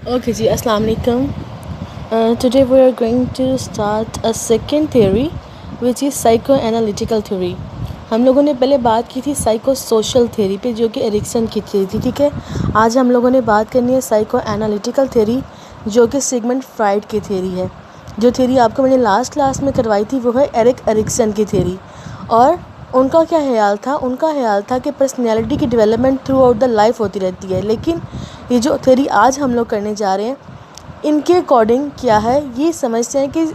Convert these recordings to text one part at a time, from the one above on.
Okay ji, Assalamu alaikum. Today we are going to start a second theory which is psychoanalytical theory. हम लोगों ने पहले बात की थी साइको सोशल थ्योरी पे जो कि एरिक्सन की थी, ठीक है। आज हम लोगों ने बात करनी है साइको एनालिटिकल थ्योरी जो कि सिगमंड फ्राइड की थ्योरी है। जो थ्योरी आपको मैंने लास्ट क्लास में करवाई थी वो है एरिक्सन की थ्योरी। और उनका क्या ख्याल था? उनका ख्याल था कि पर्सनैलिटी की development through out the life होती रहती है, लेकिन ये जो थ्योरी आज हम लोग करने जा रहे हैं इनके अकॉर्डिंग क्या है, ये समझते हैं कि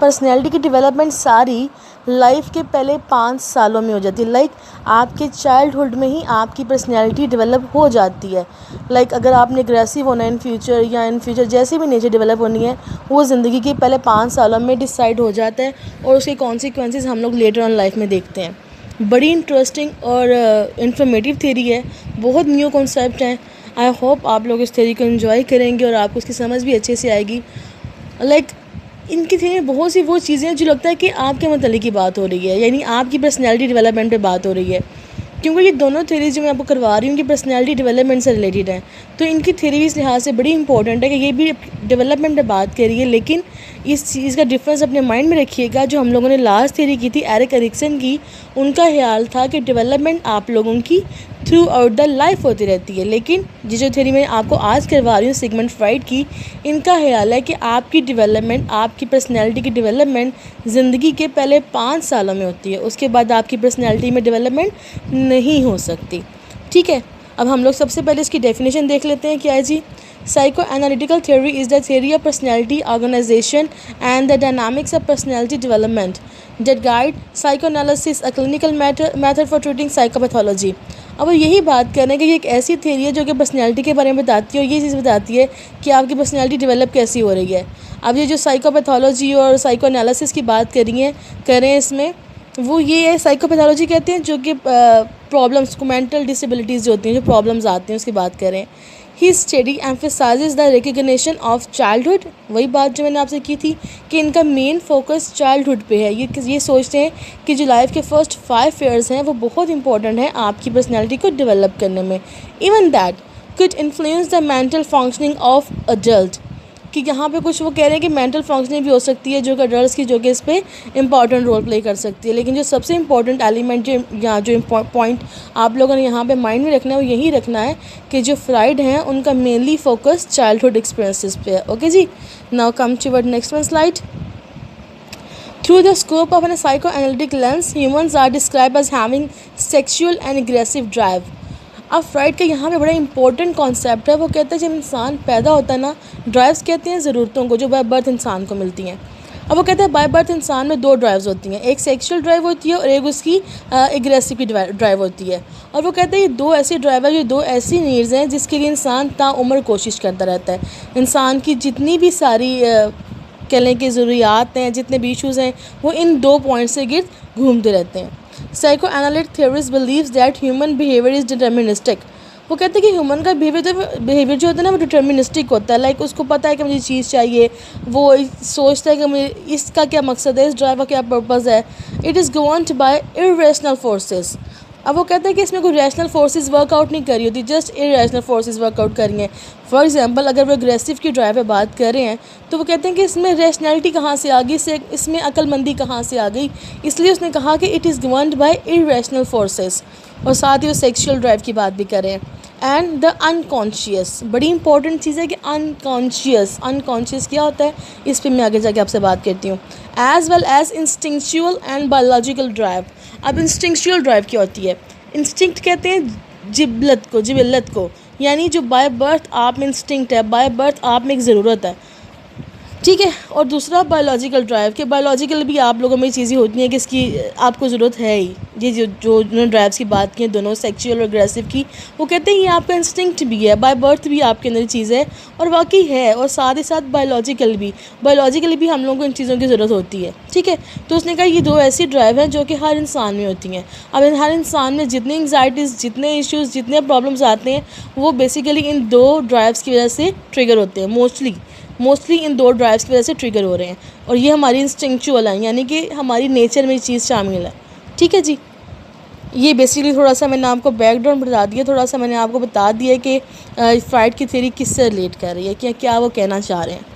पर्सनैलिटी की डेवलपमेंट सारी लाइफ के पहले 5 सालों में हो जाती है। लाइक आपके चाइल्डहुड में ही आपकी पर्सनैलिटी डेवलप हो जाती है। लाइक अगर आपने एग्रेसिव होना है इन फ्यूचर या इन फ्यूचर जैसे भी नेचर डेवलप होनी है वो ज़िंदगी के पहले 5 सालों में डिसाइड हो जाता है और उसके कॉन्सिक्वेंसेस हम लोग लेटर ऑन लाइफ में देखते हैं। बड़ी इंटरेस्टिंग और इंफॉर्मेटिव थ्योरी है, बहुत न्यू कॉन्सेप्ट हैं। आई होप आप लोग इस थ्योरी को एंजॉय करेंगे और आपको उसकी समझ भी अच्छे से आएगी। लाइक इनकी थ्योरी में बहुत सी वो चीज़ें हैं जो लगता है कि आपके मतलब की बात हो रही है, यानी आपकी पर्सनैलिटी डेवलपमेंट पे बात हो रही है, क्योंकि ये दोनों थ्योरीज जो मैं आपको करवा रही हूँ कि पर्सनैलिटी डेवलपमेंट से रिलेटेड है। तो इनकी थ्योरी इस लिहाज से बड़ी इंपॉर्टेंट है कि ये भी डेवलपमेंट पे बात करिए, लेकिन इस चीज़ का डिफरेंस अपने माइंड में रखिएगा। जो हम लोगों ने लास्ट थ्योरी की थी एरिक एरिक्सन की, उनका ख्याल था कि डेवलपमेंट आप लोगों की थ्रू आउट द लाइफ होती रहती है, लेकिन जो थ्योरी मैं आपको आज करवा रही हूँ सिगमंड फ्राइड की, इनका ख्याल है कि आपकी डेवलपमेंट, आपकी पर्सनैलिटी की डेवलपमेंट ज़िंदगी के पहले 5 सालों में होती है, उसके बाद आपकी पर्सनैलिटी में डेवलपमेंट नहीं हो सकती। ठीक है, अब हम लोग सबसे पहले इसकी डेफिनेशन देख लेते हैं। क्या है जी? Psychoanalytical theory is the theory of personality organization and the dynamics of personality development that guide psychoanalysis, a clinical method for treating psychopathology. अब यही बात कर रहे हैं कि ये एक ऐसी थ्योरी है जो कि पर्सनैलिटी के बारे में बताती है और ये चीज़ बताती है कि आपकी पर्सनैलिटी डेवलप कैसी हो रही है। अब ये जो साइकोपैथोलॉजी और साइको एनालिसिस की बात करें इसमें वो ये है, साइकोपैथोलॉजी कहते हैं जो कि प्रॉब्लम्स को, मेंटल डिसेबिलिटीज़ जो होती हैं, जो प्रॉब्लम्स आती हैं उसकी बात करें। ही study emphasises the recognition of childhood, वही बात जो मैंने आपसे की थी कि इनका मेन फोकस चाइल्डहुड पे है। ये सोचते हैं कि जो लाइफ के फर्स्ट 5 ईयर्स हैं वो बहुत इंपॉर्टेंट है आपकी पर्सनैलिटी को डेवलप करने में। Even that could influence the mental functioning of adult, कि यहाँ पे कुछ वो कह रहे हैं कि मेंटल फंक्शनिंग भी हो सकती है जो कि अडल्ट की, जो कि इस पर इंपॉर्टेंट रोल प्ले कर सकती है। लेकिन जो सबसे इंपॉर्टेंट एलिमेंट यहाँ जो पॉइंट आप लोगों ने यहाँ पे माइंड में रखना है वो यही रखना है कि जो फ्राइड हैं उनका मेनली फोकस चाइल्डहुड एक्सपीरियंसेस पे है। ओके जी, now come toward next one slide. Through the scope of a psychoanalytic lens, humans are described as having sexual and aggressive drive. अब फ्राइड का यहाँ पे बड़ा इंपॉर्टेंट कॉन्सेप्ट है। वो कहता है जब इंसान पैदा होता है ना, ड्राइव्स कहते हैं ज़रूरतों को जो बाय बर्थ इंसान को मिलती हैं। अब वो कहता है बाय बर्थ इंसान में 2 ड्राइव्स होती हैं, एक सेक्सुअल ड्राइव होती है और एक उसकी एग्रेसिव की ड्राइव होती है। और वो कहता है ये 2 ऐसी ड्राइव है, ये 2 ऐसी नीड्स हैं जिसके लिए इंसान ताउम्र कोशिश करता रहता है। इंसान की जितनी भी सारी कह लें कि ज़रूरियात हैं, जितने भी इशूज़ हैं, वो इन 2 पॉइंट से गिर्द घूमते रहते हैं। Psychoanalytic theorists believes that human behavior is deterministic. वो कहते हैं कि ह्यूमन का बिहेवियर जो होता है ना वो डिटर्मिनिस्टिक होता है। लाइक उसको पता है कि मुझे चीज़ चाहिए, वो सोचता है कि मुझे इसका क्या मकसद है, इस ड्राइव का क्या पर्पज़ है। It is governed bye irrational forces. अब वो कहते हैं कि इसमें कोई रैशनल फोर्सेस वर्कआउट नहीं कर रही होती, जस्ट इरेशनल फोर्सेस वर्कआउट कर रही हैं। फॉर एग्जांपल अगर वो एग्रेसिव की ड्राइव पे बात कर रहे हैं तो वो कहते हैं कि इसमें रैशनैलिटी कहाँ से आ गई, इसमें अक्लमंदी कहाँ से आ गई, इसलिए उसने कहा कि it is governed bye irrational forces. और साथ ही वो सेक्शुअल ड्राइव की बात भी कर रहे हैं। एंड द अनकॉन्शियस, बड़ी इंपॉर्टेंट चीज़ है कि अनकॉन्शियस क्या होता है, इस पर मैं आगे जाके आपसे बात करती हूँ। As well as instinctual and biological drive. अब इंस्टिंक्चुअल ड्राइव क्या होती है? इंस्टिंक्ट कहते हैं जिबिल्लत को, यानी जो बाय बर्थ आप में इंस्टिंक्ट है, बाय बर्थ आप में एक ज़रूरत है, ठीक है। और दूसरा बायोलॉजिकल ड्राइव, के बायोलॉजिकल भी आप लोगों में चीज़ें होती हैं कि इसकी आपको ज़रूरत है ही। ये जो ड्राइव्स की बात की दोनों सेक्सुअल और एग्रेसिव की, वो कहते हैं ये आपका इंस्टिंक्ट भी है, बाय बर्थ भी आपके अंदर चीज़ है और वाकई है। और साथ ही साथ बायोलॉजिकली भी हम लोगों को इन चीज़ों की ज़रूरत होती है, ठीक है। तो उसने कहा ये 2 ऐसी ड्राइव हैं जो कि हर इंसान में होती हैं। अब हर इंसान में जितनी एंग्जाइटीज़, जितने इश्यूज़, जितने प्रॉब्लम्स आते हैं वो बेसिकली इन 2 ड्राइव्स की वजह से ट्रिगर होते हैं। मोस्टली इन 2 ड्राइव्स की वजह से ट्रिगर हो रहे हैं और ये हमारी इंस्टिंक्चुअल है, यानी कि हमारी नेचर में ये चीज़ शामिल है, ठीक है जी। ये बेसिकली थोड़ा सा मैंने आपको बैकग्राउंड बता दिया, थोड़ा सा मैंने आपको बता दिया कि फ्राइड की थ्योरी किससे रिलेट कर रही है, क्या वो कहना चाह रहे हैं।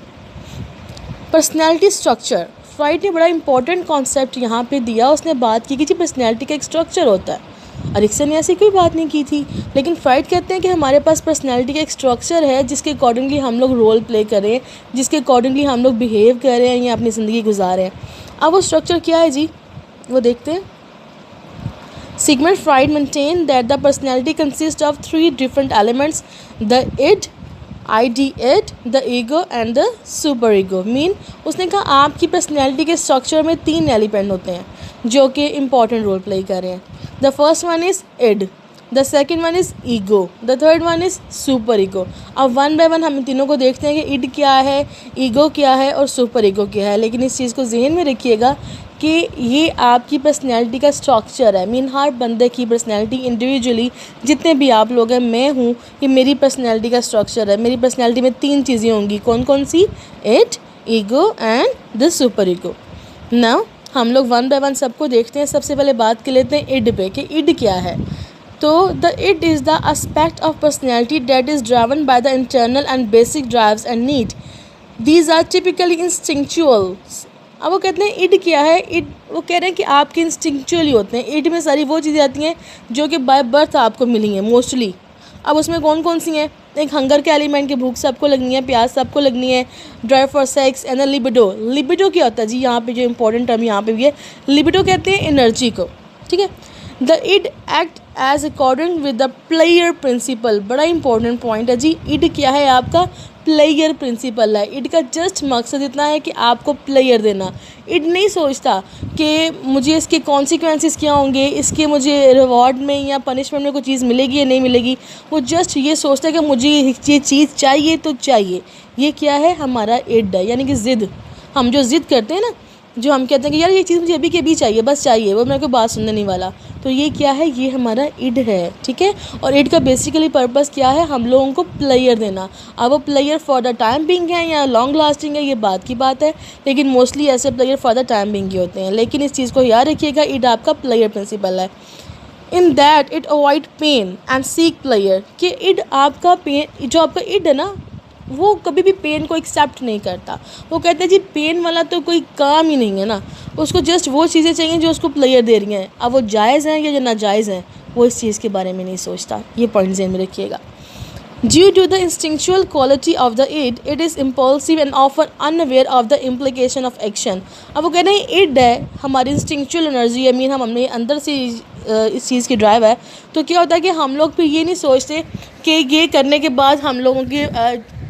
पर्सनैलिटी स्ट्रक्चर, फ्राइड ने बड़ा इंपॉर्टेंट कॉन्सेप्ट यहाँ पे दिया। उसने बात की कि जी पर्सनैलिटी का एक स्ट्रक्चर होता है। एरिक्सन ने ऐसी कोई बात नहीं की थी, लेकिन फ्राइड कहते हैं कि हमारे पास पर्सनैलिटी का एक स्ट्रक्चर है जिसके अकॉर्डिंगली हम लोग रोल प्ले करें, जिसके अकॉर्डिंगली हम लोग बिहेव करें या अपनी ज़िंदगी गुजारें। अब वो स्ट्रक्चर क्या है जी, वो देखते हैं। Sigmund Freud maintained that the personality consists of three different elements: the id, ideate, the ego and the superego. उसने कहा आपकी पर्सनैलिटी के स्ट्रक्चर में 3 एलिमेंट होते हैं जो कि इम्पॉर्टेंट रोल प्ले कर रहे हैं। The first one is id, the second one is ego, the third one is super ego. अब वन बाय वन हम इन तीनों को देखते हैं कि id क्या है, ईगो क्या है और सुपर ईगो क्या है। लेकिन इस चीज़ को जहन में रखिएगा कि ये आपकी पर्सनैलिटी का स्ट्रक्चर है। हर बंदे की पर्सनैलिटी इंडिविजुअली, जितने भी आप लोग हैं, मैं हूँ, ये मेरी पर्सनैलिटी का स्ट्रक्चर है। मेरी पर्सनैलिटी में 3 चीज़ें होंगी, कौन कौन सी? Id, ego and the super ego. ना हम लोग वन बाय वन सबको देखते हैं। सबसे पहले बात कर लेते हैं इड पे कि इड क्या है। तो the id is the aspect of personality that is driven by the internal and basic drives and need. These are typically instinctuals. अब वो कहते हैं इड क्या है। इड, वो कह रहे हैं कि आपके इंस्टिंक्चुअली होते हैं। इड में सारी वो चीज़ें आती हैं जो कि बाय बर्थ आपको मिली हैं मोस्टली। अब उसमें कौन कौन सी हैं? एक हंगर के एलिमेंट की, भूख सबको लगनी है, प्यास सबको लगनी है, drive for sex and libido. Libido क्या होता है जी, यहाँ पे जो इंपॉर्टेंट टर्म यहाँ पे भी है, लिबिडो कहते हैं एनर्जी को, ठीक है। The id act as according with the pleasure principle. बड़ा इंपॉर्टेंट पॉइंट है जी, इड क्या है? आपका प्लेयर प्रिंसिपल है। इड का जस्ट मकसद इतना है कि आपको प्लेयर देना। इड नहीं सोचता कि मुझे इसके कॉन्सिक्वेंसेस क्या होंगे, इसके मुझे रिवॉर्ड में या पनिशमेंट में कोई चीज़ मिलेगी या नहीं मिलेगी। वो जस्ट ये सोचता है कि मुझे ये चीज़ चाहिए तो चाहिए। ये क्या है? हमारा इड है, यानी कि ज़िद। हम जो ज़िद करते हैं ना, जो हम कहते हैं कि यार ये चीज़ मुझे अभी के अभी चाहिए, बस चाहिए, वो मेरे को बात सुनने नहीं वाला, तो ये क्या है? ये हमारा इड है, ठीक है। और इड का बेसिकली पर्पस क्या है? हम लोगों को प्लेयर देना। अब वो player for the time Bing है या लॉन्ग लास्टिंग है, ये बात की बात है, लेकिन मोस्टली ऐसे player for the time being ही होते हैं। लेकिन इस चीज़ को याद रखिएगा, इड आपका प्लेयर प्रिंसिपल है। In that it avoid pen and seek player, कि इड आपका पेन, जो आपका इड है ना, वो कभी भी पेन को एक्सेप्ट नहीं करता। वो कहते हैं जी पेन वाला तो कोई काम ही नहीं है ना, उसको जस्ट वो चीज़ें चाहिए जो उसको प्लेयर दे रही हैं। अब वो जायज़ हैं या जो नाजायज़ हैं, वो इस चीज़ के बारे में नहीं सोचता। ये पॉइंट ज़हन में रखिएगा। Due to the instinctual quality of the id, it is impulsive and often unaware of the implication of action. अब वो कहते हैं id है हमारी इंस्टिंक्चुअल एनर्जी है, मीन हम अपने अंदर से इस चीज़ की ड्राइव है। तो क्या होता है कि हम लोग फिर ये नहीं सोचते कि ये करने के बाद हम लोगों की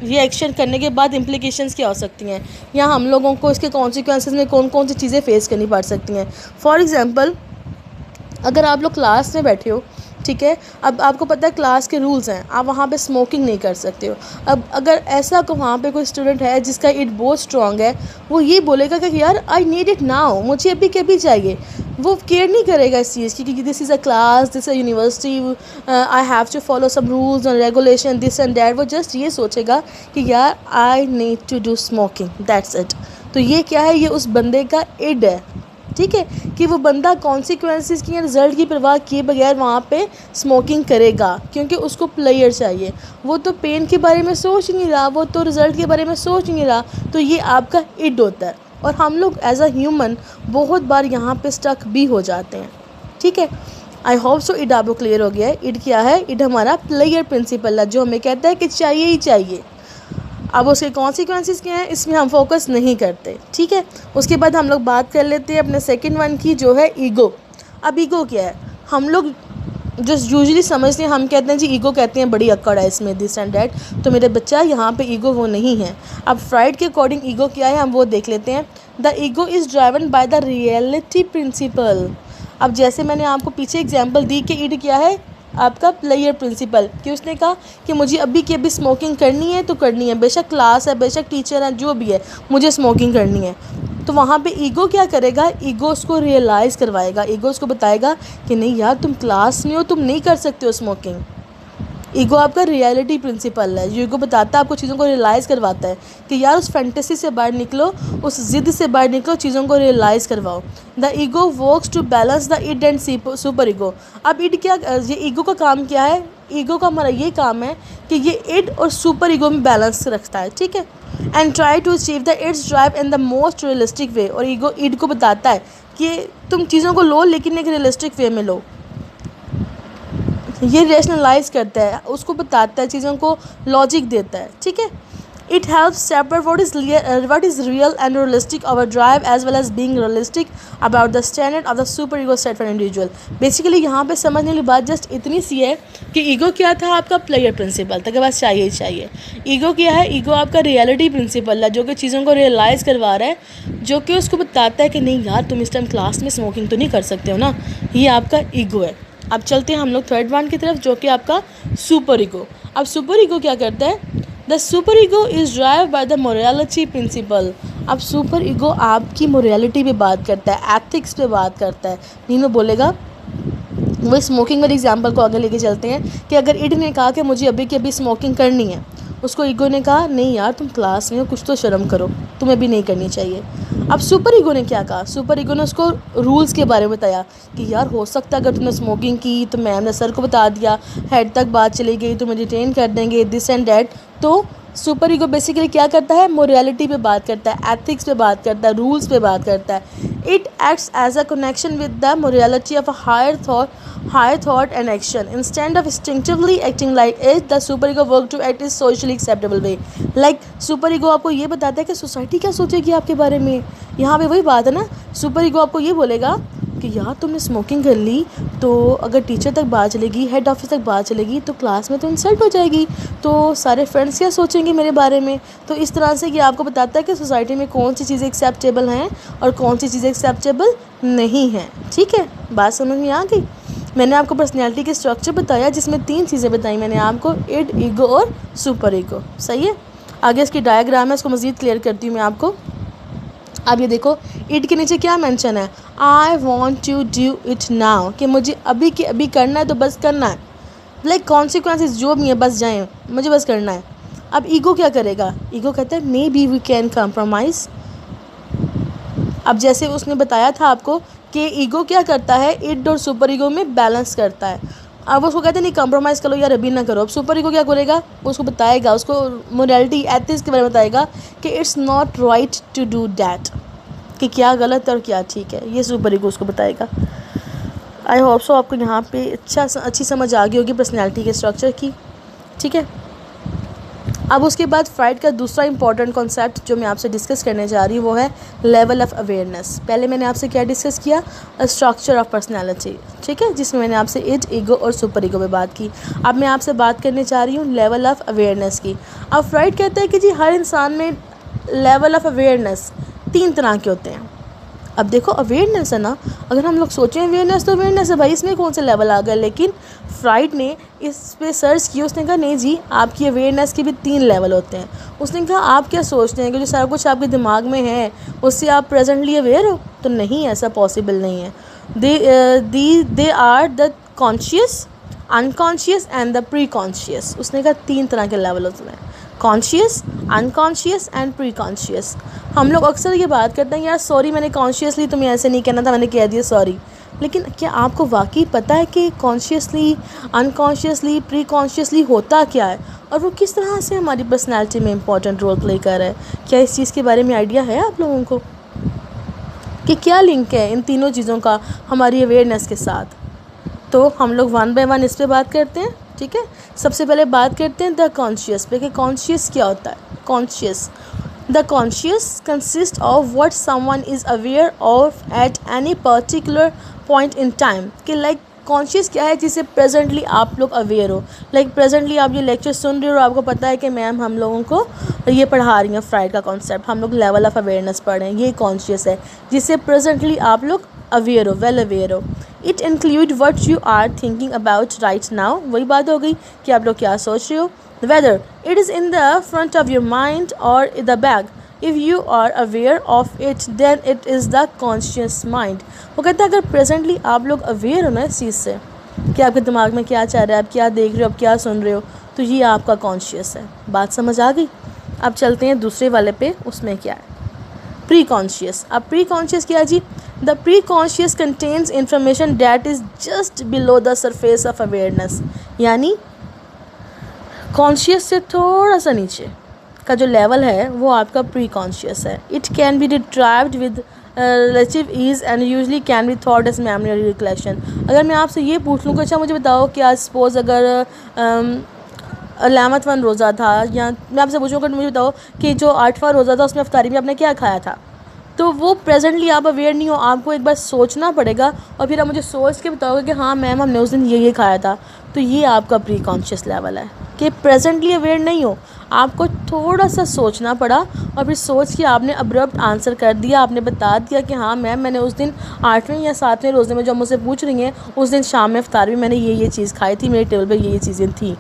ये एक्शन करने के बाद इम्प्लिकेशंस क्या हो सकती हैं, या हम लोगों को इसके कॉन्सिक्वेंसेस में कौन कौन सी चीज़ें फेस करनी पड़ सकती हैं। फॉर एग्ज़ाम्पल, अगर आप लोग क्लास में बैठे हो, ठीक है, अब आपको पता है क्लास के रूल्स हैं, आप वहाँ पे स्मोकिंग नहीं कर सकते हो। अब अगर ऐसा को वहाँ पे कोई स्टूडेंट है जिसका इट बहुत स्ट्रॉन्ग है, वो ये बोलेगा कि यार आई नीड इट नाउ, मुझे अभी के अभी चाहिए। वो केयर नहीं करेगा इस चीज़ की कि this is a class, this is a university, I have to follow some rules and regulation, this and that. वो जस्ट ये सोचेगा कि यार I need to do smoking, that's it. तो ये क्या है? ये उस बंदे का इड है, ठीक है, कि वो बंदा कॉन्सिक्वेंसेस की या रिज़ल्ट की परवाह किए बगैर वहाँ पे स्मोकिंग करेगा, क्योंकि उसको प्लेयर चाहिए। वो तो पेन के बारे में सोच नहीं रहा, वो तो रिज़ल्ट के बारे में सोच नहीं रहा। तो ये आपका इड होता है। और हम लोग एज अ ह्यूमन बहुत बार यहाँ पे स्टक भी हो जाते हैं, ठीक है। आई होप सो इड आपको क्लियर हो गया है। इड क्या है? इड हमारा प्लेयर प्रिंसिपल है, जो हमें कहता है कि चाहिए ही चाहिए। अब उसके कॉन्सिक्वेंसेस क्या हैं, इसमें हम फोकस नहीं करते, ठीक है। उसके बाद हम लोग बात कर लेते हैं अपने सेकंड वन की, जो है ईगो। अब ईगो क्या है? हम लोग जो यूजुअली समझते हैं, हम कहते हैं जी ईगो कहते हैं बड़ी अक्कड़ है इसमें, दिस एंड डैट। तो मेरे बच्चा यहाँ पे ईगो वो नहीं है। अब फ्राइड के अकॉर्डिंग ईगो क्या है, हम वो देख लेते हैं। The ego is driven by the reality principle. अब जैसे मैंने आपको पीछे एग्जाम्पल दी कि इड क्या है? आपका प्लेयर प्रिंसिपल, कि उसने कहा कि मुझे अभी की अभी स्मोकिंग करनी है तो करनी है, बेशक क्लास है, बेशक टीचर है, जो भी है, मुझे स्मोकिंग करनी है। तो वहाँ पे ईगो क्या करेगा? ईगो उसको रियलाइज़ करवाएगा, ईगो उसको बताएगा कि नहीं यार तुम क्लास में हो, तुम नहीं कर सकते हो स्मोकिंग, ईगो आपका रियलिटी प्रिंसिपल है। ईगो बताता है आपको, चीज़ों को रियलाइज़ करवाता है कि यार उस फैंटेसी से बाहर निकलो, उस ज़िद से बाहर निकलो, चीज़ों को रियलाइज़ करवाओ। The ego works to balance the id and super ego. अब इड क्या, ये ईगो का काम क्या है? ईगो का हमारा ये काम है कि ये इड और सुपर ईगो में बैलेंस रखता है, ठीक है। And try to achieve the its drive in the most realistic way. और ईगो इड को बताता है कि तुम चीज़ों को लो लेकिन एक रियलिस्टिक वे में लो। ये रेशनलाइज करता है, उसको बताता है, चीज़ों को लॉजिक देता है, ठीक है। It helps separate what is real and realistic our drive as well as being realistic about the standard of the super ego set for individual। Basically यहाँ पे समझने वाली बात जस्ट इतनी सी है कि ईगो क्या था? आपका प्लेयर प्रिंसिपल था, के पास चाहिए ही चाहिए। ईगो क्या है? ईगो आपका रियलिटी प्रिंसिपल है, जो कि चीज़ों को रियलाइज़ करवा रहा है, जो कि उसको बताता है कि नहीं यार तुम इस टाइम क्लास में स्मोकिंग तो नहीं कर सकते हो ना। ये आपका ईगो है। अब चलते हैं हम लोग थर्ड वन की तरफ, जो कि आपका सुपर ईगो। अब सुपर ईगो क्या करता है? The super ego is drive by the morality principle. अब सुपर ईगो आपकी मोरालिटी पे बात करता है, एथिक्स पे बात करता है। मीन में बोलेगा, वो स्मोकिंग वाले एग्जाम्पल को आगे लेके चलते हैं कि अगर इड ने कहा कि मुझे अभी की अभी स्मोकिंग करनी है, उसको ईगो ने कहा नहीं यार तुम क्लास में हो, कुछ तो शर्म करो, तुम्हें भी नहीं करनी चाहिए। अब सुपर ईगो ने क्या कहा? सुपर ईगो ने उसको रूल्स के बारे में बताया कि यार हो सकता है अगर तुमने स्मोकिंग की तो मैम ने सर को बता दिया, हेड तक बात चली गई, तुम्हें डिटेन कर देंगे, दिस एंड डैट। तो सुपर ईगो बेसिकली क्या करता है? मोरालिटी पे बात करता है, एथिक्स पे बात करता है, रूल्स पे बात करता है। It acts as a connection with the morality of a higher thought and action. Instead of instinctively acting like it, the super ego work to act is socially acceptable way. Like super ego आपको ये बताता है कि society क्या सोचेगी आपके बारे में। यहाँ पे वही बात है ना, सुपर ईगो आपको ये बोलेगा कि यार तुमने स्मोकिंग कर ली तो अगर टीचर तक बात चलेगी, हेड ऑफिस तक बात चलेगी, तो क्लास में तो इंसल्ट हो जाएगी, तो सारे फ्रेंड्स क्या सोचेंगे मेरे बारे में। तो इस तरह से ये आपको बताता है कि सोसाइटी में कौन सी चीज़ें एक्सेप्टेबल हैं और कौन सी चीज़ें एक्सेप्टेबल नहीं हैं, ठीक है। बात समझ में आ गई? मैंने आपको पर्सनैलिटी के स्ट्रक्चर बताया, जिसमें 3 चीज़ें बताई मैंने आपको, इड, ईगो और सुपर ईगो, सही है। आगे इसकी डायग्राम है, इसको मज़ीद क्लियर करती हूँ मैं आपको। अब ये देखो, इड के नीचे क्या मेंशन है? I want to do it now, कि मुझे अभी के अभी करना है तो बस करना है, लाइक कॉन्सिक्वेंसेस जो भी है बस जाएँ, मुझे बस करना है। अब ईगो क्या करेगा? ईगो कहता है maybe we can compromise. अब जैसे उसने बताया था आपको कि ईगो क्या करता है? इड और सुपर ईगो में बैलेंस करता है। अब उसको कहते हैं नहीं कम्प्रोमाइज़ करो यार, अभी ना करो। अब सुपर ईगो क्या करेगा? उसको बताएगा, उसको मोरालिटी, एथिक्स के बारे में बताएगा कि it's not right to do that, कि क्या गलत है और क्या ठीक है, ये सुपर ईगो उसको बताएगा। आई होप सो आपको यहाँ पे अच्छी समझ आ गई होगी पर्सनैलिटी के स्ट्रक्चर की, ठीक है। अब उसके बाद फ्राइड का दूसरा इंपॉर्टेंट कॉन्सेप्ट जो मैं आपसे डिस्कस करने जा रही हूँ वो है लेवल ऑफ़ अवेयरनेस। पहले मैंने आपसे क्या डिस्कस किया? स्ट्रक्चर ऑफ पर्सनैलिटी, ठीक है, जिसमें मैंने आपसे इड, ईगो और सुपर ईगो पे बात की। अब मैं आपसे बात करने जा रही हूँ लेवल ऑफ़ अवेयरनेस की। अब फ्राइड कहते हैं कि जी हर इंसान में लेवल ऑफ़ अवेयरनेस 3 तरह के होते हैं। अब देखो अवेयरनेस है ना, अगर हम लोग सोचें अवेयरनेस तो अवेयरनेस है भाई, इसमें कौन से लेवल आ गए, लेकिन फ्राइड ने इस पे सर्च किया, उसने कहा नहीं जी आपकी अवेयरनेस के भी 3 लेवल होते हैं। उसने कहा आप क्या सोचते हैं कि जो सारा कुछ आपके दिमाग में है उससे आप प्रेजेंटली अवेयर हो? तो नहीं, ऐसा पॉसिबल नहीं है। They are the conscious, unconscious and the pre conscious. उसने कहा 3 तरह के लेवल होते हैं, conscious, unconscious and preconscious. हम लोग अक्सर ये बात करते हैं यार सॉरी मैंने कॉन्शियसली तुम्हें ऐसे नहीं कहना था, मैंने कह दिया सॉरी। लेकिन क्या आपको वाकई पता है कि कॉन्शियसली, अनकॉन्शियसली, प्री कॉन्शियसली होता क्या है और वो किस तरह से हमारी पर्सनैलिटी में इंपॉर्टेंट रोल प्ले कर रहा है? क्या इस चीज़ के बारे में आइडिया है आप लोगों को कि क्या लिंक है इन तीनों चीज़ों का हमारी अवेयरनेस के साथ? तो हम लोग 1 बाय 1 इस पर बात करते हैं, ठीक है। सबसे पहले बात करते हैं द कॉन्शियस पे कि कॉन्शियस क्या होता है। Conscious, the conscious consist of what someone is aware of at any particular point in time. कि लाइक कॉन्शियस क्या है? जिसे प्रेजेंटली आप लोग अवेयर हो, लाइक प्रेजेंटली आप ये लेक्चर सुन रहे हो और आपको पता है कि मैम हम लोगों को ये पढ़ा रही हैं फ्राइड का कॉन्सेप्ट, हम लोग लेवल ऑफ अवेयरनेस पढ़ रहे हैं, ये कॉन्शियस है जिससे प्रेजेंटली आप लोग अवेयर हो, वेल अवेयर हो। It include what you are thinking about right now, वही बात हो गई कि आप लोग क्या सोच रहे हो, whether it is in the front of your mind और in the back. If you are aware of it then it is the conscious mind. वो कहता है अगर प्रेजेंटली आप लोग अवेयर हो ना इस चीज़ से, कि आपके दिमाग में क्या चल रहा है, आप क्या देख रहे हो, आप क्या सुन रहे हो, तो ये आपका कॉन्शियस है। बात समझ आ गई? अब चलते हैं दूसरे वाले पे, उसमें क्या है, प्री कॉन्शियस। अब प्री कॉन्शियस क्या है जी? The pre conscious contains information that is just below the surface of awareness, यानी कॉन्शियस से थोड़ा सा नीचे का जो लेवल है वो आपका प्री कॉन्शियस है। It can be retrieved with relative ease and usually can be thought as memory recollection. अगर मैं आपसे ये पूछ लूँ कि अच्छा मुझे बताओ कि आज सपोज़ अगर 11वां रोज़ा था, या मैं आपसे पूछूँ अगर मुझे बताओ कि जो 8वां रोज़ा था उसमें अफ्तारी में आपने क्या खाया था, तो वो प्रेजेंटली आप अवेयर नहीं हो, आपको एक बार सोचना पड़ेगा और फिर आप मुझे सोच के बताओगे कि हाँ मैम हमने उस दिन ये खाया था। तो ये आपका प्री कॉन्शियस लेवल है कि प्रेजेंटली अवेयर नहीं हो, आपको थोड़ा सा सोचना पड़ा और फिर सोच के आपने अब्रप्ट आंसर कर दिया, आपने बता दिया कि हाँ मैम मैंने उस दिन 8वें या 7वें रोज़े में जो मुझसे पूछ रही हैं उस दिन शाम में इफ्तार में मैंने ये चीज़ खाई थी, मेरे टेबल पर ये चीज़ें थी।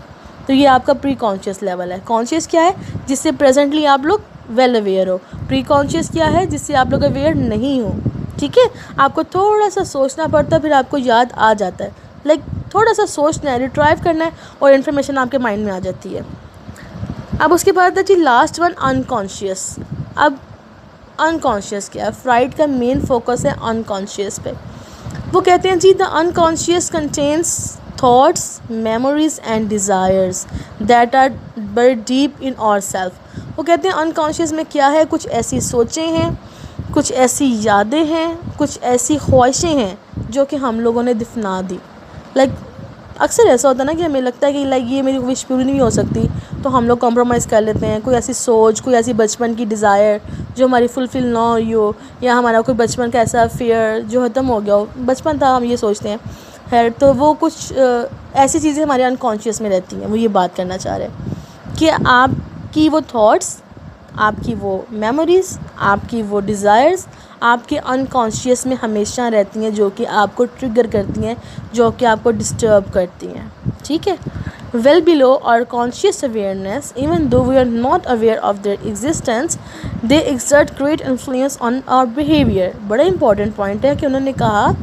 तो ये आपका प्री कॉन्शियस लेवल है। कॉन्शियस क्या है? जिससे प्रेजेंटली आप लोग वेल अवेयर हो। प्री कॉन्शियस क्या है? जिससे आप लोग अवेयर नहीं हो। ठीक है, आपको थोड़ा सा सोचना पड़ता है, फिर आपको याद आ जाता है। लाइक थोड़ा सा सोचना है, रिट्राइव करना है और इन्फॉर्मेशन आपके माइंड में आ जाती है। अब उसके बाद है जी लास्ट वन, अनकॉन्शियस। अब अनकॉन्शियस क्या है? फ्राइड का मेन फोकस है अनकॉन्शियस पे। वो कहते हैं जी the unconscious contents thoughts, memories and desires that are very deep in ourselves। वो कहते हैं अनकॉन्शियस में क्या है? कुछ ऐसी सोचें हैं, कुछ ऐसी यादें हैं, कुछ ऐसी ख्वाहिशें हैं जो कि हम लोगों ने दफना दी। लाइक अक्सर ऐसा होता है ना कि हमें लगता है कि लाइक ये मेरी विश पूरी नहीं हो सकती, तो हम लोग कॉम्प्रोमाइज़ कर लेते हैं। कोई ऐसी सोच, कोई ऐसी बचपन की डिज़ायर जो हमारी फुलफ़िल ना हुई हो, या हमारा कोई बचपन का ऐसा फियर जो ख़त्म हो गया हो, बचपन था हम ये सोचते हैं है, तो वो कुछ ऐसी चीज़ें हमारे अनकॉन्शियस में रहती हैं। वो ये बात करना चाह रहे हैं कि आपकी वो थॉट्स, आपकी वो मेमोरीज़, आपकी वो डिज़ायर्स आपके अनकॉन्शियस में हमेशा रहती हैं, जो कि आपको ट्रिगर करती हैं, जो कि आपको डिस्टर्ब करती हैं। ठीक है, well below our conscious awareness, even though we are not aware of their existence, they exert great influence on our behaviour. बड़ा इंपॉर्टेंट पॉइंट है कि उन्होंने कहा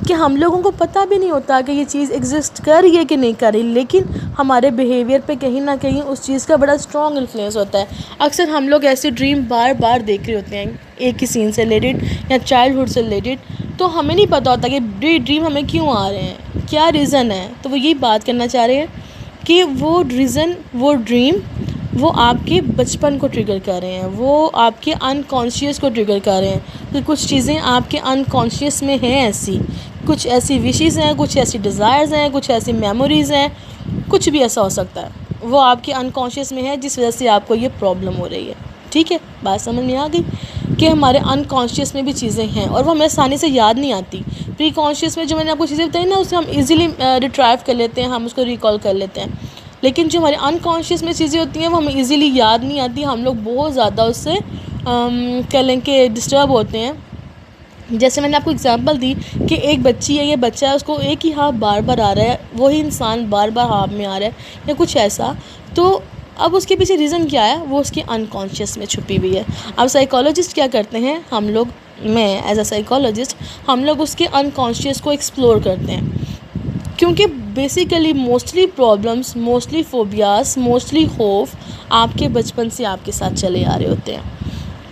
कि हम लोगों को पता भी नहीं होता कि ये चीज़ एग्जिस्ट कर रही है कि नहीं कर रही, लेकिन हमारे बिहेवियर पे कहीं ना कहीं उस चीज़ का बड़ा स्ट्रॉन्ग इन्फ्लुएंस होता है। अक्सर हम लोग ऐसे ड्रीम बार बार देख रहे होते हैं एक ही सीन से रिलेटेड या चाइल्डहुड से रिलेटेड, तो हमें नहीं पता होता कि ड्रीम हमें क्यों आ रहे हैं, क्या रीज़न है। तो वो यही बात करना चाह रहे हैं कि वो रीज़न, वो ड्रीम, वो आपके बचपन को ट्रिगर कर रहे हैं, वो आपके अनकॉन्शियस को ट्रिगर कर रहे हैं। तो कुछ चीज़ें आपके अनकॉन्शियस में हैं ऐसी, कुछ ऐसी विशेज़ हैं, कुछ ऐसी डिज़ायर्स हैं, कुछ ऐसी मेमोरीज़ हैं, कुछ भी ऐसा हो सकता है, वो आपके अनकॉन्शियस में है जिस वजह से आपको ये प्रॉब्लम हो रही है। ठीक है, बात समझ में आ गई कि हमारे अनकॉन्शियस में भी चीज़ें हैं और वो हमें आसानी से याद नहीं आती। प्री कॉन्शियस में जो मैंने आपको चीज़ें बताई ना, उसे हम इजीली रिट्राइव कर लेते हैं, हम उसको रिकॉल कर लेते हैं, लेकिन जो हमारे अनकॉन्शियस में चीज़ें होती हैं वो हमें इजीली याद नहीं आती। हम लोग बहुत ज़्यादा उससे कह लें कि डिस्टर्ब होते हैं। जैसे मैंने आपको एग्जांपल दी कि एक बच्ची है, ये बच्चा है, उसको एक ही हाथ बार बार आ रहा है, वही इंसान बार बार हाथ में आ रहा है या कुछ ऐसा, तो अब उसके पीछे रीज़न क्या है? वो उसके अनकॉन्शियस में छुपी हुई है। अब साइकोलॉजिस्ट क्या करते हैं, हम लोग, मैं एज अ साइकोलॉजिस्ट, हम लोग उसके अनकॉन्शियस को एक्सप्लोर करते हैं, क्योंकि basically mostly problems, mostly phobias, mostly खौफ आपके बचपन से आपके साथ चले आ रहे होते हैं।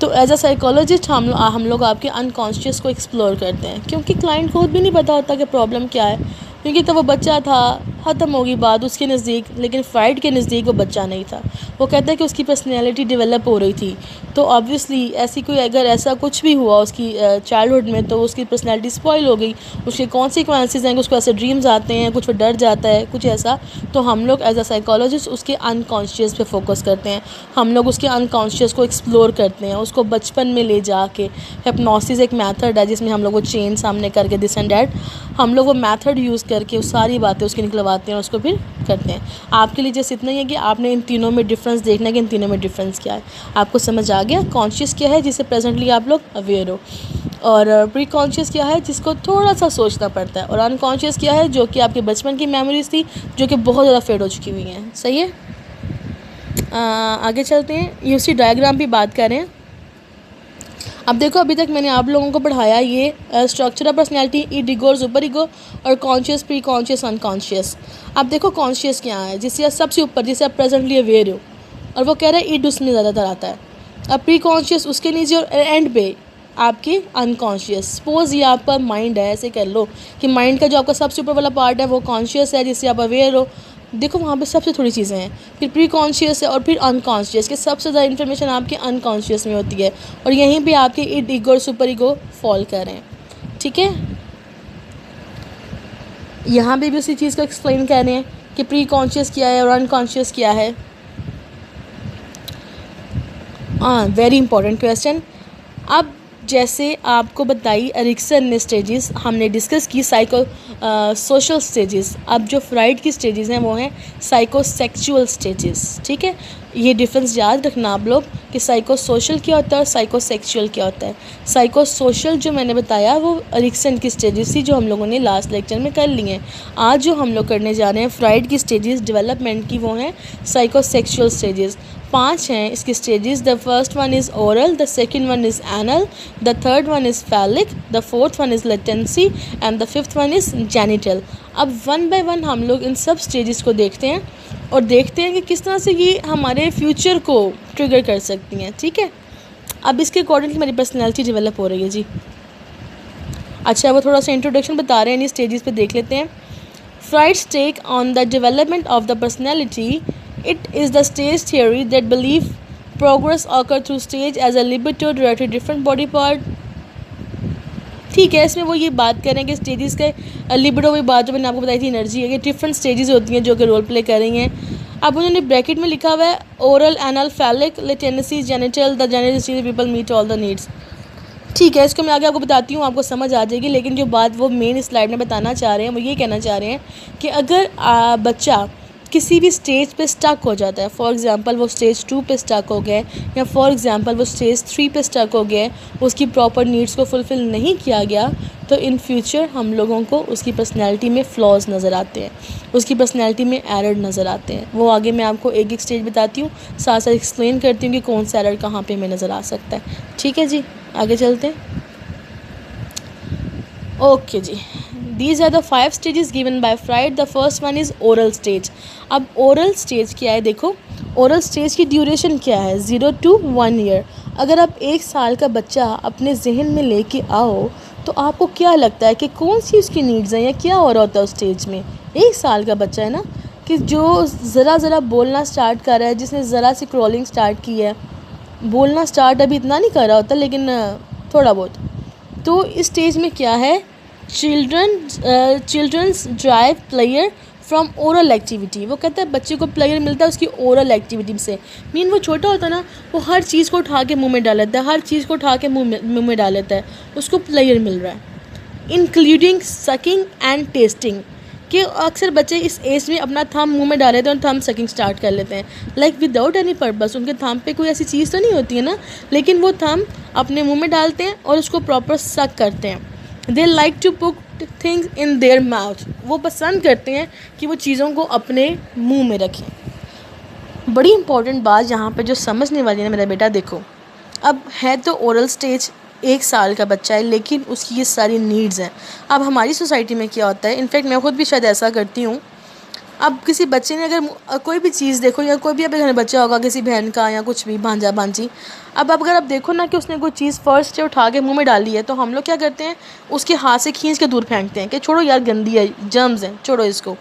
तो एज अ साइकोलॉजिस्ट हम लोग आपके अनकॉन्शियस को एक्सप्लोर करते हैं, क्योंकि क्लाइंट को खुद भी नहीं पता होता कि प्रॉब्लम क्या है, क्योंकि तो वो बच्चा था, ख़त्म होगी बात उसके नज़दीक, लेकिन फ्राइड के नज़दीक वो बच्चा नहीं था। वो कहता है कि उसकी पर्सनैलिटी डेवलप हो रही थी, तो ऑब्वियसली ऐसी कोई, अगर ऐसा कुछ भी हुआ उसकी चाइल्डहुड में, तो उसकी पर्सनैलिटी स्पॉइल हो गई, उसके कॉन्सिक्वेंसेस हैं कि उसको ऐसे ड्रीम्स आते हैं, कुछ वो डर जाता है, कुछ ऐसा। तो हम लोग एज अ साइकोलॉजिस्ट उसके अनकॉन्शियस पे फोकस करते हैं, हम लोग उसके अनकॉन्शियस को एक्सप्लोर करते हैं, उसको बचपन में ले जाके। हिप्नोसिस एक मेथड है जिसमें हम लोग वो चेन सामने करके दिस एंड डैट, हम लोग वो मेथड यूज़ करके वो सारी बातें उसकी निकलवाते हैं और उसको फिर करते हैं। आपके लिए जैसे इतना ही है कि आपने इन तीनों में डिफरेंस देखना है कि इन तीनों में डिफरेंस क्या है। आपको समझ आ गया कॉन्शियस क्या है जिससे प्रेजेंटली आप लोग अवेयर हो, और प्री कॉन्शियस क्या है जिसको थोड़ा सा सोचना पड़ता है, और अनकॉन्शियस क्या है जो कि आपके बचपन की मेमोरीज थी जो कि बहुत ज़्यादा फेड हो चुकी हुई हैं। सही है, आगे चलते हैं, यूसी डायग्राम भी बात करें। अब देखो, अभी तक मैंने आप लोगों को पढ़ाया ये स्ट्रक्चर ऑफ पर्सनैलिटी, ईड, ईगो और सुपर ईगो, और कॉन्शियस, प्री कॉन्शियस, अनकॉन्शियस। अब देखो कॉन्शियस क्या है, जिससे सबसे ऊपर, जिसे आप प्रेजेंटली अवेयर हो, और वो कह रहा है ईड उसमें ज़्यादातर आता है। अब प्री कॉन्शियस उसके नीचे, और एंड पे आपकी अनकॉन्शियस। सपोज ये आपका माइंड है, ऐसे कह लो कि माइंड का जो आपका सबसे ऊपर वाला पार्ट है वो कॉन्शियस है, जिससे आप अवेयर हो। देखो वहाँ पे सबसे थोड़ी चीज़ें हैं, फिर प्री कॉन्शियस है और फिर अनकॉन्शियस, के सबसे ज़्यादा इन्फॉर्मेशन आपकी अनकॉन्शियस में होती है, और यहीं पे आपके ईड, ईगो और सुपर ईगो फॉल कर रहे हैं। ठीक है, यहाँ पे भी उसी चीज़ को एक्सप्लेन कर रहे हैं कि प्री कॉन्शियस क्या है और अनकॉन्शियस क्या है। हाँ, वेरी इंपॉर्टेंट क्वेश्चन। अब जैसे आपको बताई एरिक्सन ने स्टेजेस, हमने डिस्कस की साइको सोशल स्टेजेस। अब जो फ्राइड की स्टेजेस हैं वो हैं साइकोसेक्सुअल स्टेजेस। ठीक है, ये डिफरेंस याद रखना आप लोग कि साइको सोशल क्या होता है और साइकोसेक्सुअल क्या होता है। साइको सोशल जो मैंने बताया वो एरिक्सन की स्टेजेस थी, जो हम लोगों ने लास्ट लेक्चर में कर ली हैं। आज जो हम लोग करने जा रहे हैं फ्राइड की स्टेजेस डेवलपमेंट की, वो हैं साइकोसेक्सुअल स्टेजेस। 5 हैं इसकी stages. The first one is oral, the second one is anal, the third one is phallic, the fourth one is latency and the fifth one is genital. अब one by one हम लोग इन सब stages को देखते हैं और देखते हैं कि किस तरह से ये हमारे फ्यूचर को ट्रिगर कर सकती हैं। ठीक है, अब इसके अकॉर्डिंग हमारी पर्सनैलिटी डेवलप हो रही है जी। अच्छा, वो थोड़ा सा इंट्रोडक्शन बता रहे हैं, इन स्टेजेस पे देख लेते हैं। Freud's take on the development of the personality, it is the stage theory that believe progress occur through stage as a libido directed different body part। ठीक है, इसमें वो ये बात कर रहे हैं कि स्टेजेस के लिबिडो की बात जो मैंने आपको बताई थी, एनर्जी है कि डिफरेंट स्टेजेस होती हैं जो कि रोल प्ले कर रही हैं। अब उन्होंने ब्रैकेट में लिखा हुआ है oral, anal, phallic, latency, genital, the genital people meet all the needs. ठीक है, इसको मैं आगे आपको बताती हूँ, आपको समझ आ जाएगी। लेकिन जो बात वो मेन स्लाइड में बताना चाह रहे हैं वो ये कहना चाह रहे हैं कि अगर बच्चा किसी भी स्टेज पे स्टक हो जाता है, फॉर एग्जांपल वो स्टेज 2 पे स्टक हो गया, या फॉर एग्जांपल वो स्टेज 3 पे स्टक हो गया, उसकी प्रॉपर नीड्स को फुलफ़िल नहीं किया गया, तो इन फ्यूचर हम लोगों को उसकी पर्सनैलिटी में फ्लॉज नज़र आते हैं, उसकी पर्सनैलिटी में एरर नज़र आते हैं। वो आगे मैं आपको एक एक स्टेज बताती हूँ, साथ साथ एक्सप्लेन करती हूँ कि कौन सा एरर कहाँ पर हमें नज़र आ सकता है। ठीक है जी, आगे चलते हैं। ओके जी, these are the 5 stages given by Freud. The first one is oral stage. अब ओरल स्टेज क्या है, देखो ओरल स्टेज की ड्यूरेशन क्या है, 0 to 1 ईयर। अगर आप 1 साल का बच्चा अपने जहन में लेके आओ तो आपको क्या लगता है कि कौन सी उसकी नीड्स हैं या क्या हो रहा होता है उस स्टेज में। 1 साल का बच्चा है ना, कि जो ज़रा बोलना स्टार्ट कर रहा है, जिसने ज़रा सी क्रॉलिंग स्टार्ट की है, बोलना स्टार्ट अभी इतना नहीं कर रहा होता लेकिन थोड़ा बहुत। तो इस स्टेज में क्या है, children's drive pleasure from oral activity. वो कहता है बच्चे को प्लेयर मिलता है उसकी ओरल एक्टिविटी से। मीन वो छोटा होता है ना, वो हर चीज़ को उठा के मुंह में डाल लेता है, हर चीज़ को उठा के मुंह में डाल लेता है, उसको प्लेयर मिल रहा है। इंक्लूडिंग सकिंग एंड टेस्टिंग, कि अक्सर बच्चे इस एज में अपना थंब मुंह में डाल लेते हैं और थंब सकिंग स्टार्ट कर लेते हैं, लाइक विदाउट एनी पर्पस। उनके थंब पे कोई ऐसी चीज़ तो नहीं होती है ना, लेकिन वो थंब अपने मुंह में डालते हैं और उसको प्रॉपर सक करते हैं। They like to put things in their mouth, वो पसंद करते हैं कि वो चीज़ों को अपने मुंह में रखें। बड़ी इंपॉर्टेंट बात यहाँ पे जो समझने वाली है ना मेरा बेटा, देखो अब है तो ओरल स्टेज, 1 साल का बच्चा है, लेकिन उसकी ये सारी नीड्स हैं। अब हमारी सोसाइटी में क्या होता है, इनफैक्ट मैं खुद भी शायद ऐसा करती हूँ। अब किसी बच्चे ने अगर कोई भी चीज़ देखो, या कोई भी अपने घर में बच्चा होगा, किसी बहन का या कुछ भी, भांजा भांजी, अब अगर आप देखो ना कि उसने कोई चीज़ फर्स्ट से उठा के मुंह में डाली है, तो हम लोग क्या करते हैं, उसके हाथ से खींच के दूर फेंकते हैं कि छोड़ो यार, गंदी है, जर्म्स हैं, छोड़ो इसको।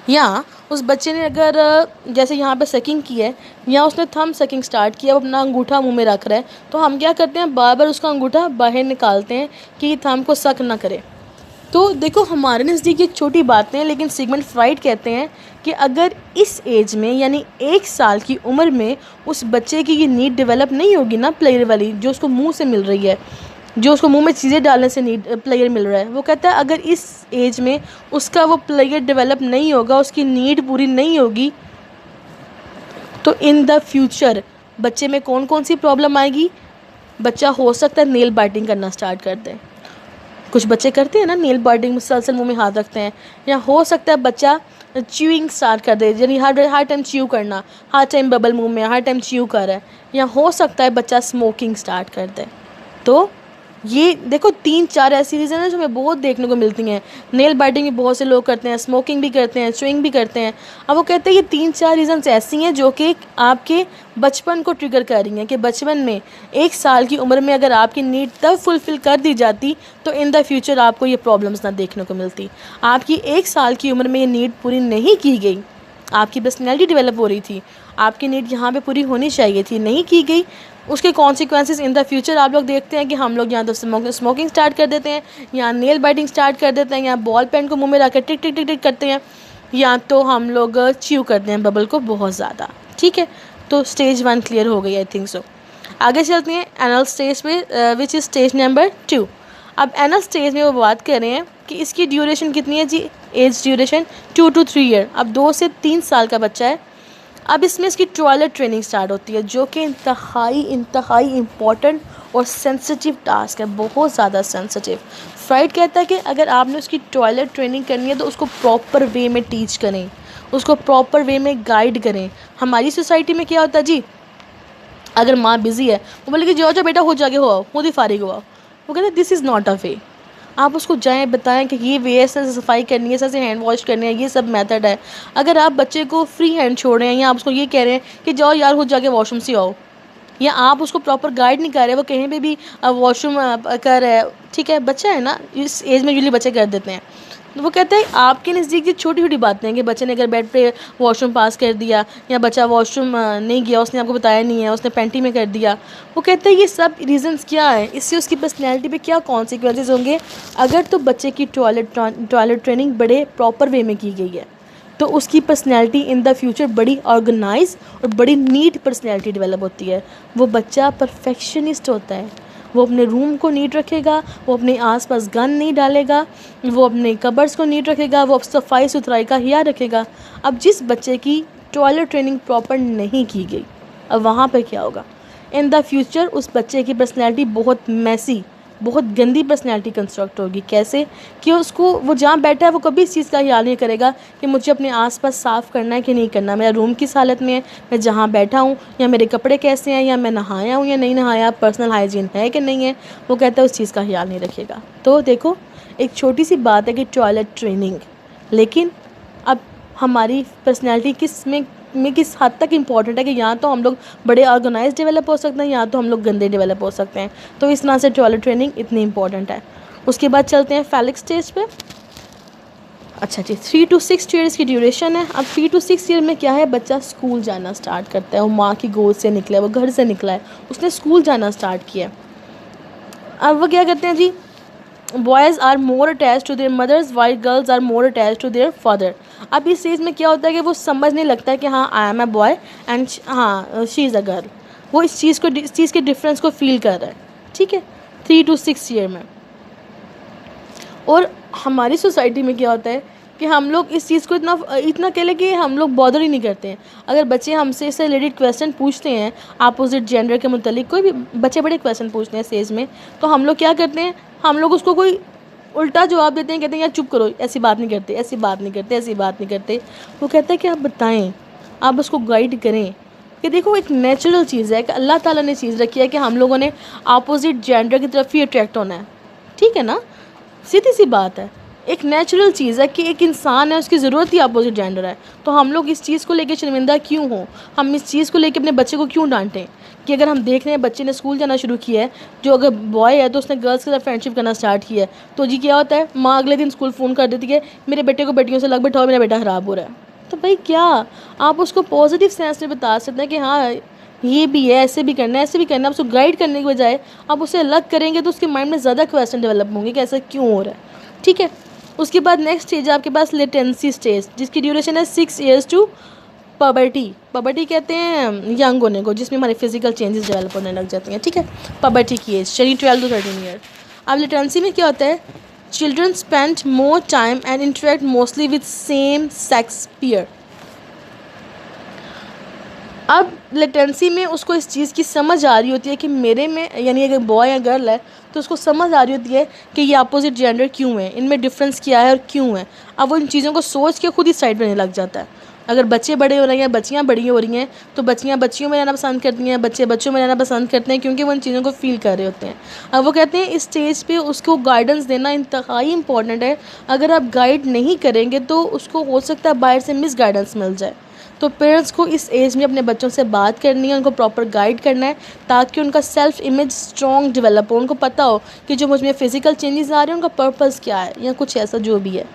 या उस बच्चे ने अगर जैसे यहाँ पे सकिंग की है, या उसने थंब सकिंग स्टार्ट किया, अपना अंगूठा मुंह में रख रहा है, तो हम क्या करते हैं, बार बार उसका अंगूठा बाहर निकालते हैं कि ये थंब को सक ना करे। तो देखो हमारे नज़दीक एक छोटी बातें हैं, लेकिन सिगमंड फ्राइड कहते हैं कि अगर इस एज में यानी 1 साल की उम्र में उस बच्चे की ये नीड डेवलप नहीं होगी ना, प्लेयर वाली, जो उसको मुंह से मिल रही है, जो उसको मुंह में चीज़ें डालने से नीड प्लेयर मिल रहा है, वो कहता है अगर इस एज में उसका वो प्लेयर डेवलप नहीं होगा, उसकी नीड पूरी नहीं होगी, तो इन द फ्यूचर बच्चे में कौन कौन सी प्रॉब्लम आएगी। बच्चा हो सकता है नेल बाइटिंग करना स्टार्ट कर दे, कुछ बच्चे करते हैं ना नेल बाइटिंग, मुसलसल मुंह में हाथ रखते हैं। या हो सकता है बच्चा च्यूइंग स्टार्ट कर दे, यानी हर टाइम च्यू करना, हर टाइम बबल मुंह में, हर टाइम च्यू कर रहा है। या हो सकता है बच्चा स्मोकिंग स्टार्ट कर दे। तो ये देखो 3-4 ऐसी रीज़न है जो हमें बहुत देखने को मिलती हैं। नेल बाइटिंग भी बहुत से लोग करते हैं, स्मोकिंग भी करते हैं, च्युइंग भी करते हैं। अब वो कहते हैं ये 3-4 रीज़न्स ऐसी हैं जो कि आपके बचपन को ट्रिगर कर रही हैं कि बचपन में 1 साल की उम्र में अगर आपकी नीड तब फुलफ़िल कर दी जाती तो इन द फ्यूचर आपको ये प्रॉब्लम्स ना देखने को मिलती। आपकी 1 साल की उम्र में ये नीड पूरी नहीं की गई, आपकी पर्सनैलिटी डेवलप हो रही थी, आपकी नीड यहाँ पे पूरी होनी चाहिए थी, नहीं की गई, उसके कॉन्सिक्वेंसेस इन द फ्यूचर आप लोग देखते हैं कि हम लोग यहाँ तो स्मोकिंग स्टार्ट कर देते हैं, या नेल बाइटिंग स्टार्ट कर देते हैं, या बॉल पेन को मुंह में रख कर टिक टिक टिक टिक करते हैं, या तो हम लोग च्यू करते हैं बबल को बहुत ज़्यादा। ठीक है, तो स्टेज 1 क्लियर हो गई, आई थिंक सो। आगे चलते हैं एनल स्टेज पे, विच इज़ स्टेज नंबर 2। अब एनल स्टेज में वो बात कर रहे हैं कि इसकी ड्यूरेशन कितनी है जी, एज ड्यूरेशन 2 to 3 ईयर। अब 2 से 3 साल का बच्चा है। अब इसमें इसकी टॉयलेट ट्रेनिंग स्टार्ट होती है, जो कि इंतहाई इम्पॉर्टेंट और सेंसिटिव टास्क है, बहुत ज़्यादा सेंसिटिव। फ्राइड कहता है कि अगर आपने उसकी टॉयलेट ट्रेनिंग करनी है तो उसको प्रॉपर वे में टीच करें, उसको प्रॉपर वे में गाइड करें। हमारी सोसाइटी में क्या होता है जी, अगर माँ बिज़ी है वो बोले कि जाओ बेटा हो जाके हो, खुद ही फारिग हुआ, वो कहते हैं दिस इज़ नॉट अ वे। आप उसको जाएं बताएं कि ये वे ऐसे सफाई करनी है, ऐसे हैंड वॉश करनी है, ये सब मेथड है। अगर आप बच्चे को फ्री हैंड छोड़ रहे हैं या आप उसको ये कह रहे हैं कि जाओ यार खुद जाके वॉशरूम से आओ, या आप उसको प्रॉपर गाइड नहीं कर रहे, वो कहीं पे भी वॉशरूम कर रहा है, ठीक है, बच्चा है ना, इस एज में यूजुअली बच्चे कर देते हैं। तो वो कहते हैं आपके नज़दीक ये छोटी छोटी बातें हैं कि बच्चे ने अगर बेड पे वॉशरूम पास कर दिया, या बच्चा वॉशरूम नहीं गया, उसने आपको बताया नहीं है, उसने पैंटी में कर दिया, वो कहते हैं ये सब रीज़न्स क्या हैं, इससे उसकी पर्सनैलिटी पे क्या कॉन्सिक्वेंसेज होंगे अगर तो बच्चे की टॉयलेट ट्रेनिंग बड़े प्रॉपर वे में की गई है, तो उसकी पर्सनैलिटी इन द फ्यूचर बड़ी ऑर्गेनाइज और बड़ी नीट पर्सनैलिटी डेवलप होती है। वो बच्चा परफेक्शनिस्ट होता है, वो अपने रूम को नीट रखेगा, वो अपने आसपास गंद नहीं डालेगा, वो अपने कबर्ड्स को नीट रखेगा, वो सफाई सुथराई का ख्याल रखेगा। अब जिस बच्चे की टॉयलेट ट्रेनिंग प्रॉपर नहीं की गई, अब वहाँ पर क्या होगा, इन द फ्यूचर उस बच्चे की पर्सनैलिटी बहुत मैसी, बहुत गंदी पर्सनैलिटी कंस्ट्रक्ट होगी। कैसे कि उसको, वो जहाँ बैठा है वो कभी इस चीज़ का ख्याल नहीं करेगा कि मुझे अपने आसपास साफ़ करना है कि नहीं करना, मेरा रूम किस हालत में है, मैं जहाँ बैठा हूँ, या मेरे कपड़े कैसे हैं, या मैं नहाया हूँ या नहीं नहाया, पर्सनल हाइजीन है कि नहीं है, वो कहता है उस चीज़ का ख्याल नहीं रखेगा। तो देखो, एक छोटी सी बात है कि टॉयलेट ट्रेनिंग, लेकिन अब हमारी पर्सनैलिटी किस हद तक इम्पॉर्टेंट है कि यहाँ तो हम लोग बड़े ऑर्गेनाइज डेवलप हो सकते हैं, यहाँ तो हम लोग गंदे डेवलप हो सकते हैं। तो इस तरह से टॉयलेट ट्रेनिंग इतनी इंपॉर्टेंट है। उसके बाद चलते हैं फैलिक स्टेज पे। अच्छा जी, 3 to 6 ईयर्स की ड्यूरेशन है। अब 3 to 6 ईयर में क्या है, बच्चा स्कूल जाना स्टार्ट करता है, वो माँ की गोद से निकला है, वो घर से निकला है, उसने स्कूल जाना स्टार्ट किया। अब वो क्या करते हैं जी, boys are more attach to their mothers while girls are more attach to their father. अब इस चीज़ में क्या होता है कि वो समझने लगता है कि हाँ I am a boy and हाँ शी इज़ अ गर्ल। वो इस चीज़ के डिफरेंस को फील कर रहा है, ठीक है, 3 to 6 ईयर में। और हमारी सोसाइटी में क्या होता है कि हम लोग इस चीज़ को इतना कह लें कि हम लोग बॉदर ही नहीं करते हैं। अगर बच्चे हमसे इससे रिलेटेड क्वेश्चन पूछते हैं अपोजिट जेंडर के मुतालिक, कोई भी बच्चे बड़े क्वेश्चन पूछते हैं स्टेज में, तो हम लोग क्या करते हैं, हम लोग उसको कोई उल्टा जवाब देते हैं, कहते हैं यार चुप करो, ऐसी बात नहीं करते, ऐसी बात नहीं करते, ऐसी बात नहीं करते। वो कहता है कि आप बताएं, आप उसको गाइड करें कि देखो एक नेचुरल चीज़ है कि अल्लाह ताला ने चीज़ रखी है कि हम लोगों ने अपोजिट जेंडर की तरफ ही अट्रैक्ट होना है, ठीक है ना, सीधी सी बात है, एक नेचुरल चीज़ है कि एक इंसान है, उसकी ज़रूरत ही अपोजिट जेंडर है। तो हम लोग इस चीज़ को लेकर शर्मिंदा क्यों हों, हम इस चीज़ को लेकर अपने बच्चे को क्यों डांटें कि अगर हम देख रहे हैं बच्चे ने स्कूल जाना शुरू किया है, जो अगर बॉय है तो उसने गर्ल्स के साथ फ्रेंडशिप करना स्टार्ट किया है, तो जी क्या होता है, माँ अगले दिन स्कूल फ़ोन कर देती है मेरे बेटे को बेटियों से लग बैठाओ, मेरा बेटा ख़राब हो रहा है। तो भाई क्या आप उसको पॉजिटिव सेंस में बता सकते हैं कि हाँ ये भी है, ऐसे भी करना है, ऐसे भी करना है। आप उसको गाइड करने के बजाय आप उसे अलग करेंगे तो उसके माइंड में ज़्यादा क्वेश्चन डेवलप होंगे कि ऐसा क्यों हो रहा है, ठीक है। उसके बाद नेक्स्ट स्टेज है आपके पास लेटेंसी स्टेज, जिसकी ड्यूरेशन है 6 ईयर्स टू पबर्टी। पबर्टी कहते हैं यंग होने को, जिसमें हमारे फिजिकल चेंजेस डेवलप होने लग जाते हैं, ठीक है, पबर्टी की एज चलिए 12 to 13 ईयर। अब लेटेंसी में क्या होता है, children spend more time and interact mostly with same sex peer. अब लेटेंसी में उसको इस चीज़ की समझ आ रही होती है कि मेरे में, यानी अगर बॉय या गर्ल है तो उसको समझ आ रही होती है कि ये अपोजिट जेंडर क्यों है, इनमें डिफरेंस क्या है और क्यों है। अब वो इन चीज़ों को सोच के खुद ही साइड करने लग जाता है। अगर बच्चे बड़े हो रहे हैं, बच्चियाँ बड़ी हो रही हैं, तो बच्चियाँ बच्चियों में रहना पसंद करती हैं, बच्चे बच्चों में रहना पसंद करते हैं, क्योंकि वो उन चीज़ों को फ़ील कर रहे होते हैं। अब वो कहते हैं इस स्टेज पे उसको गाइडेंस देना इंतहाई इंपॉर्टेंट है। अगर आप गाइड नहीं करेंगे तो उसको हो सकता है बाहर से मिस गाइडेंस मिल जाए। तो पेरेंट्स को इस एज में अपने बच्चों से बात करनी है, उनको प्रॉपर गाइड करना है, ताकि उनका सेल्फ इमेज स्ट्रॉन्ग डेवलप हो, उनको पता हो कि जो मुझ में फ़िज़िकल चेंजेस आ रहे हैं उनका पर्पज़ क्या है, या कुछ ऐसा जो भी है।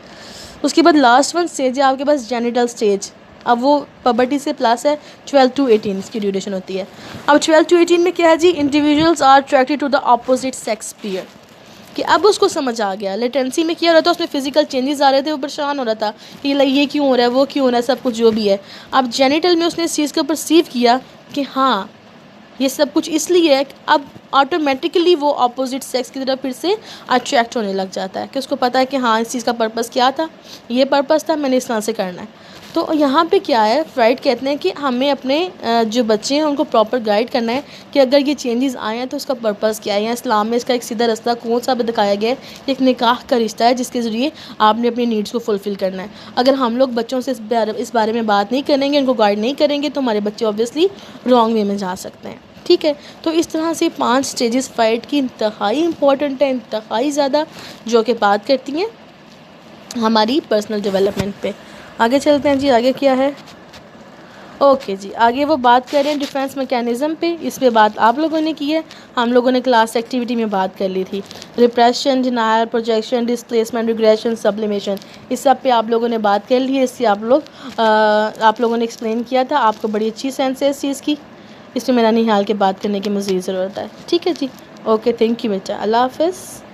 उसके बाद लास्ट वन स्टेज है आपके पास जेनिटल स्टेज। अब वो पबर्टी से प्लस है 12 to 18 इसकी ड्यूरेशन होती है। अब 12 to 18 में क्या है जी, individuals are attracted to the opposite sex pair. कि अब उसको समझ आ गया लेटेंसी में क्या हो रहा था, उसमें फिजिकल चेंजेस आ रहे थे, वो परेशान हो रहा था कि ये क्यों हो रहा है, वो क्यों हो रहा है, सब कुछ जो भी है। अब जेनिटल में उसने इस चीज़ को परसीव किया कि हाँ ये सब कुछ इसलिए है कि अब ऑटोमेटिकली वो अपोजिट सेक्स की तरफ फिर से अट्रैक्ट होने लग जाता है, कि उसको पता है कि हाँ इस चीज़ का पर्पस क्या था, ये पर्पस था, मैंने इस तरह से करना है। तो यहाँ पे क्या है, फ्राइड कहते हैं कि हमें अपने जो बच्चे हैं उनको प्रॉपर गाइड करना है कि अगर ये चेंजेस आए हैं तो उसका पर्पस क्या है। या इस्लाम में इसका एक सीधा रास्ता कौन सा भी दिखाया गया है, एक निकाह का रिश्ता है जिसके ज़रिए आपने अपनी नीड्स को फुलफ़िल करना है। अगर हम लोग बच्चों से इस बारे में बात नहीं करेंगे, उनको गाइड नहीं करेंगे, तो हमारे बच्चे ऑब्वियसली रॉन्ग वे में जा सकते हैं। ठीक है, तो इस तरह से 5 स्टेजेस फ़ाइट की इंतहाई इंपॉर्टेंट है, इंतहाई ज़्यादा, जो कि बात करती हैं हमारी पर्सनल डेवलपमेंट पे। आगे चलते हैं जी, आगे क्या है। ओके जी, आगे वो बात कर रहे हैं डिफेंस मैकेनिज़्म पे। इस पे बात आप लोगों ने की है, हम लोगों ने क्लास एक्टिविटी में बात कर ली थी। Repression, denial, projection, displacement, regression, sublimation, इस सब पे आप लोगों ने बात कर ली है। इससे आप लोगों ने एक्सप्लेन किया था, आपको बड़ी अच्छी सेंस है इस चीज़ की। इसमें मेरा नहीं हाल के बात करने की मज़ीद ज़रूरत है। ठीक है जी, ओके, थैंक यू बेटा, अल्लाह हाफ़िज़।